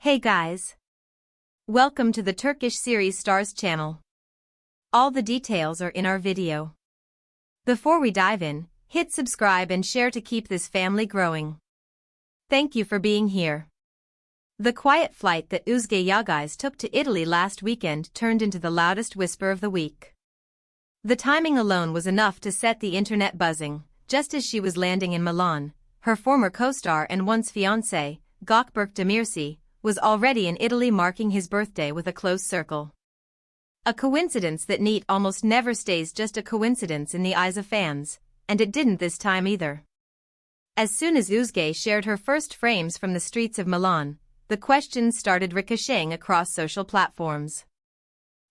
Hey guys! Welcome to the Turkish series Stars channel. All the details are in our video. Before we dive in, hit subscribe and share to keep this family growing. Thank you for being here. The quiet flight that Özge took to Italy last weekend turned into the loudest whisper of the week. The timing alone was enough to set the internet buzzing. Just as she was landing in Milan, her former co-star and once fiancé, Gökberk was already in Italy marking his birthday with a close circle. A coincidence that neat almost never stays just a coincidence in the eyes of fans, and it didn't this time either. As soon as Özge shared her first frames from the streets of Milan, the questions started ricocheting across social platforms.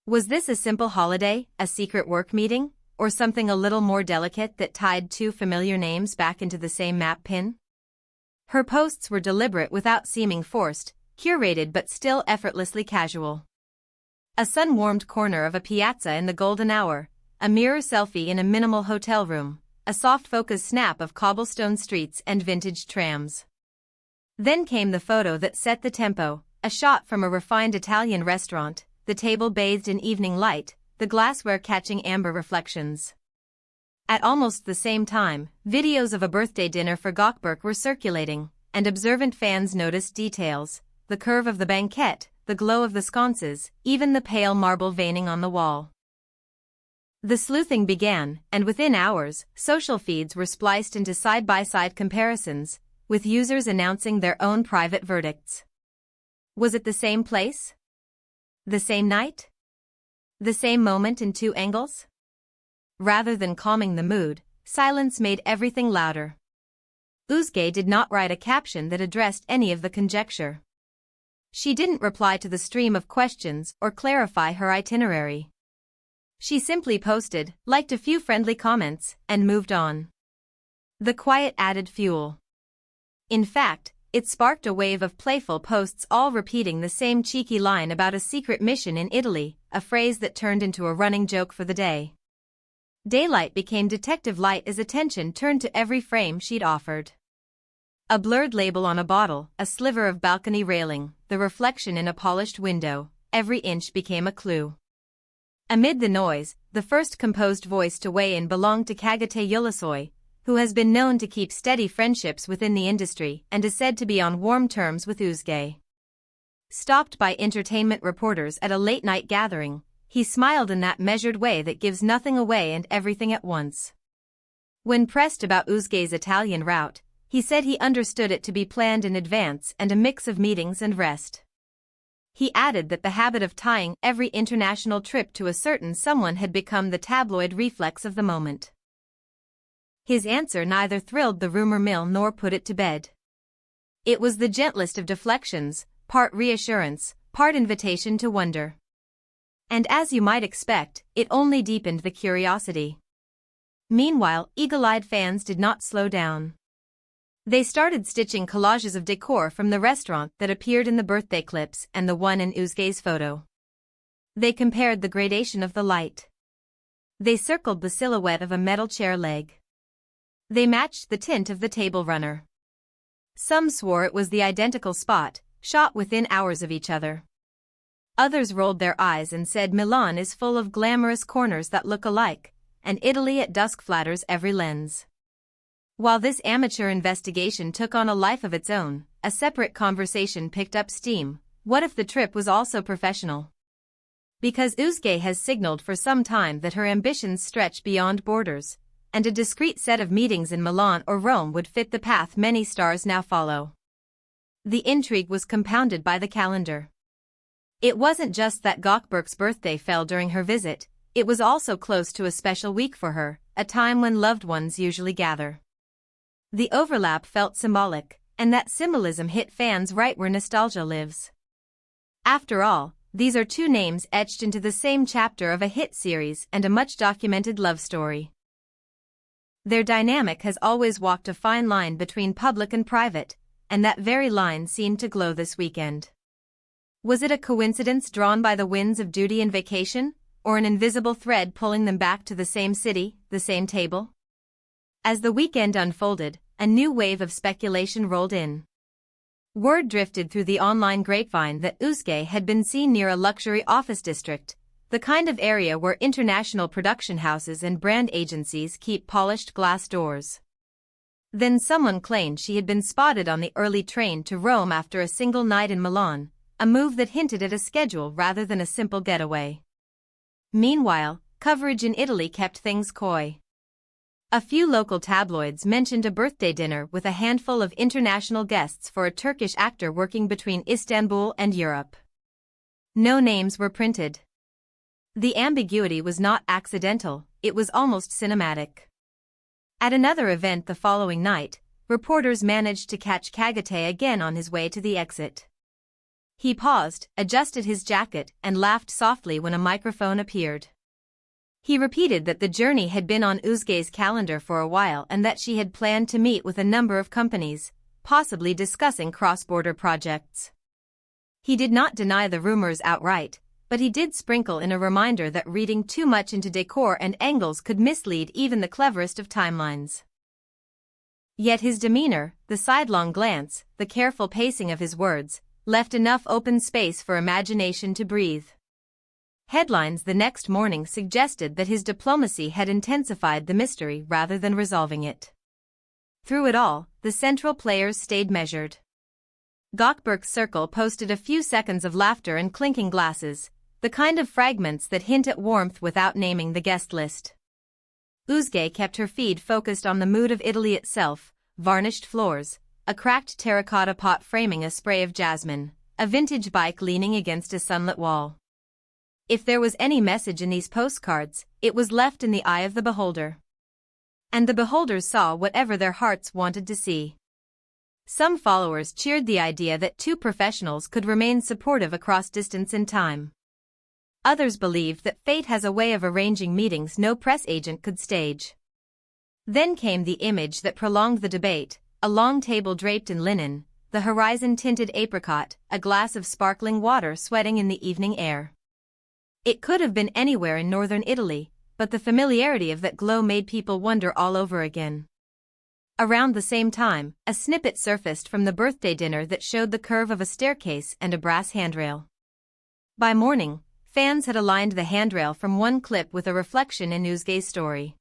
Was this a simple holiday, a secret work meeting, or something a little more delicate that tied two familiar names back into the same map pin? Her posts were deliberate without seeming forced, curated but still effortlessly casual. A sun-warmed corner of a piazza in the golden hour, a mirror selfie in a minimal hotel room, a soft-focus snap of cobblestone streets and vintage trams. Then came the photo that set the tempo, a shot from a refined Italian restaurant, the table bathed in evening light, the glassware catching amber reflections. At almost the same time, videos of a birthday dinner for Gökberk were circulating, and observant fans noticed details: the curve of the banquette, the glow of the sconces, even the pale marble veining on the wall. The sleuthing began, and within hours, social feeds were spliced into side-by-side comparisons, with users announcing their own private verdicts. Was it the same place? The same night? The same moment in two angles? Rather than calming the mood, silence made everything louder. Özge did not write a caption that addressed any of the conjecture. She didn't reply to the stream of questions or clarify her itinerary. She simply posted, liked a few friendly comments, and moved on. The quiet added fuel. In fact, it sparked a wave of playful posts all repeating the same cheeky line about a secret mission in Italy, a phrase that turned into a running joke for the day. Daylight became detective light as attention turned to every frame she'd offered. A blurred label on a bottle, a sliver of balcony railing, the reflection in a polished window, every inch became a clue. Amid the noise, the first composed voice to weigh in belonged to Kagate, who has been known to keep steady friendships within the industry and is said to be on warm terms with Özge. Stopped by entertainment reporters at a late-night gathering, he smiled in that measured way that gives nothing away and everything at once. When pressed about Özge's Italian route, he said he understood it to be planned in advance and a mix of meetings and rest. He added that the habit of tying every international trip to a certain someone had become the tabloid reflex of the moment. His answer neither thrilled the rumor mill nor put it to bed. It was the gentlest of deflections, part reassurance, part invitation to wonder. And as you might expect, it only deepened the curiosity. Meanwhile, eagle-eyed fans did not slow down. They started stitching collages of decor from the restaurant that appeared in the birthday clips and the one in Özge's photo. They compared the gradation of the light. They circled the silhouette of a metal chair leg. They matched the tint of the table runner. Some swore it was the identical spot, shot within hours of each other. Others rolled their eyes and said Milan is full of glamorous corners that look alike, and Italy at dusk flatters every lens. While this amateur investigation took on a life of its own, a separate conversation picked up steam: what if the trip was also professional? Because Özge has signaled for some time that her ambitions stretch beyond borders, and a discreet set of meetings in Milan or Rome would fit the path many stars now follow. The intrigue was compounded by the calendar. It wasn't just that Gökberk's birthday fell during her visit, it was also close to a special week for her, a time when loved ones usually gather. The overlap felt symbolic, and that symbolism hit fans right where nostalgia lives. After all, these are two names etched into the same chapter of a hit series and a much-documented love story. Their dynamic has always walked a fine line between public and private, and that very line seemed to glow this weekend. Was it a coincidence drawn by the winds of duty and vacation, or an invisible thread pulling them back to the same city, the same table? As the weekend unfolded, a new wave of speculation rolled in. Word drifted through the online grapevine that Özge had been seen near a luxury office district, the kind of area where international production houses and brand agencies keep polished glass doors. Then someone claimed she had been spotted on the early train to Rome after a single night in Milan, a move that hinted at a schedule rather than a simple getaway. Meanwhile, coverage in Italy kept things coy. A few local tabloids mentioned a birthday dinner with a handful of international guests for a Turkish actor working between Istanbul and Europe. No names were printed. The ambiguity was not accidental, it was almost cinematic. At another event the following night, reporters managed to catch Kagate again on his way to the exit. He paused, adjusted his jacket, and laughed softly when a microphone appeared. He repeated that the journey had been on Özge's calendar for a while and that she had planned to meet with a number of companies, possibly discussing cross-border projects. He did not deny the rumors outright, but he did sprinkle in a reminder that reading too much into decor and angles could mislead even the cleverest of timelines. Yet his demeanor, the sidelong glance, the careful pacing of his words, left enough open space for imagination to breathe. Headlines the next morning suggested that his diplomacy had intensified the mystery rather than resolving it. Through it all, the central players stayed measured. Gökberk's circle posted a few seconds of laughter and clinking glasses, the kind of fragments that hint at warmth without naming the guest list. Özge kept her feed focused on the mood of Italy itself, varnished floors, a cracked terracotta pot framing a spray of jasmine, a vintage bike leaning against a sunlit wall. If there was any message in these postcards, it was left in the eye of the beholder. And the beholders saw whatever their hearts wanted to see. Some followers cheered the idea that two professionals could remain supportive across distance and time. Others believed that fate has a way of arranging meetings no press agent could stage. Then came the image that prolonged the debate, a long table draped in linen, the horizon-tinted apricot, a glass of sparkling water sweating in the evening air. It could have been anywhere in northern Italy, but the familiarity of that glow made people wonder all over again. Around the same time, a snippet surfaced from the birthday dinner that showed the curve of a staircase and a brass handrail. By morning, fans had aligned the handrail from one clip with a reflection in Özge's story.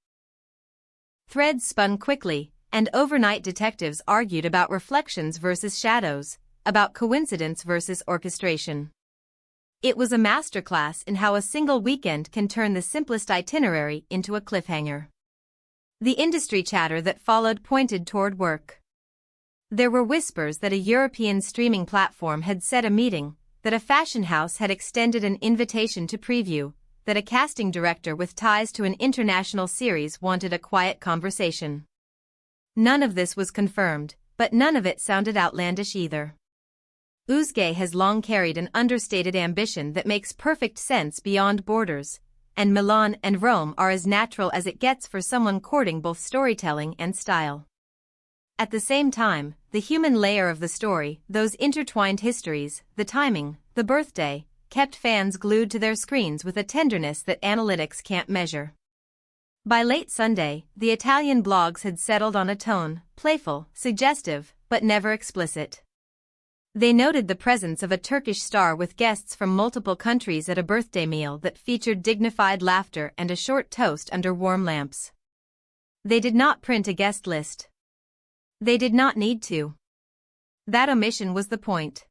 Threads spun quickly, and overnight detectives argued about reflections versus shadows, about coincidence versus orchestration. It was a masterclass in how a single weekend can turn the simplest itinerary into a cliffhanger. The industry chatter that followed pointed toward work. There were whispers that a European streaming platform had set a meeting, that a fashion house had extended an invitation to preview, that a casting director with ties to an international series wanted a quiet conversation. None of this was confirmed, but none of it sounded outlandish either. Özge has long carried an understated ambition that makes perfect sense beyond borders, and Milan and Rome are as natural as it gets for someone courting both storytelling and style. At the same time, the human layer of the story, those intertwined histories, the timing, the birthday, kept fans glued to their screens with a tenderness that analytics can't measure. By late Sunday, the Italian blogs had settled on a tone, playful, suggestive, but never explicit. They noted the presence of a Turkish star with guests from multiple countries at a birthday meal that featured dignified laughter and a short toast under warm lamps. They did not print a guest list. They did not need to. That omission was the point.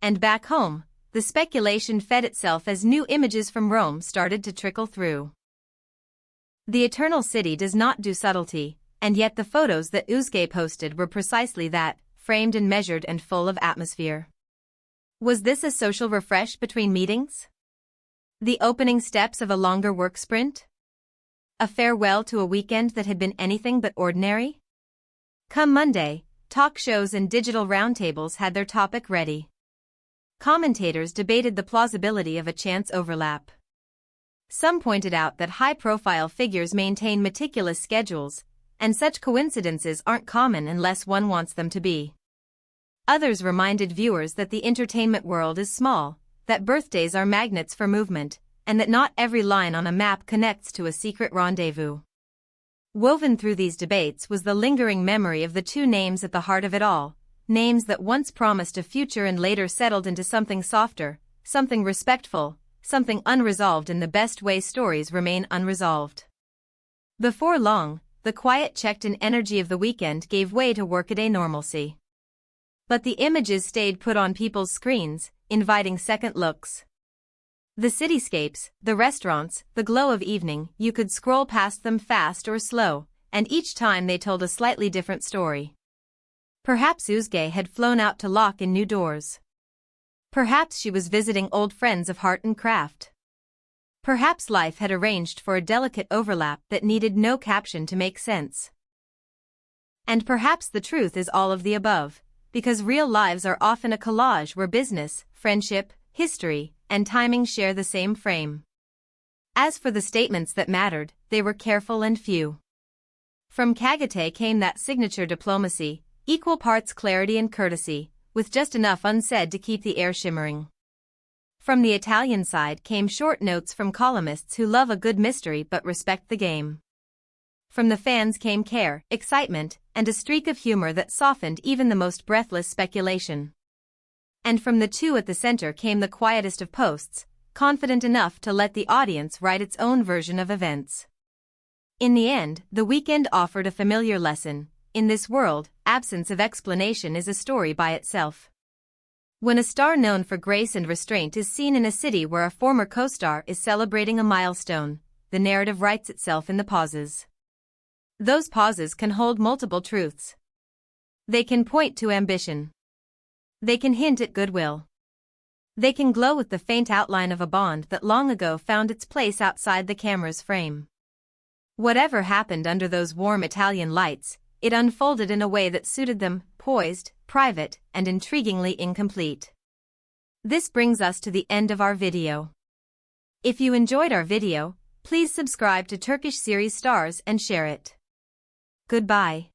And back home, the speculation fed itself as new images from Rome started to trickle through. The Eternal City does not do subtlety, and yet the photos that Özge posted were precisely that, framed and measured and full of atmosphere. Was this a social refresh between meetings? The opening steps of a longer work sprint? A farewell to a weekend that had been anything but ordinary? Come Monday, talk shows and digital roundtables had their topic ready. Commentators debated the plausibility of a chance overlap. Some pointed out that high-profile figures maintain meticulous schedules, and such coincidences aren't common unless one wants them to be. Others reminded viewers that the entertainment world is small, that birthdays are magnets for movement, and that not every line on a map connects to a secret rendezvous. Woven through these debates was the lingering memory of the two names at the heart of it all, names that once promised a future and later settled into something softer, something respectful, something unresolved in the best way stories remain unresolved. Before long, the quiet checked-in energy of the weekend gave way to workaday normalcy. But the images stayed put on people's screens, inviting second looks. The cityscapes, the restaurants, the glow of evening, you could scroll past them fast or slow, and each time they told a slightly different story. Perhaps Özge had flown out to lock in new doors. Perhaps she was visiting old friends of heart and craft. Perhaps life had arranged for a delicate overlap that needed no caption to make sense. And perhaps the truth is all of the above, because real lives are often a collage where business, friendship, history, and timing share the same frame. As for the statements that mattered, they were careful and few. From Kagate came that signature diplomacy, equal parts clarity and courtesy, with just enough unsaid to keep the air shimmering. From the Italian side came short notes from columnists who love a good mystery but respect the game. From the fans came care, excitement, and a streak of humor that softened even the most breathless speculation. And from the two at the center came the quietest of posts, confident enough to let the audience write its own version of events. In the end, the weekend offered a familiar lesson. In this world, absence of explanation is a story by itself. When a star known for grace and restraint is seen in a city where a former co-star is celebrating a milestone, the narrative writes itself in the pauses. Those pauses can hold multiple truths. They can point to ambition. They can hint at goodwill. They can glow with the faint outline of a bond that long ago found its place outside the camera's frame. Whatever happened under those warm Italian lights, it unfolded in a way that suited them, poised, private, and intriguingly incomplete. This brings us to the end of our video. If you enjoyed our video, please subscribe to Turkish Series Stars and share it. Goodbye.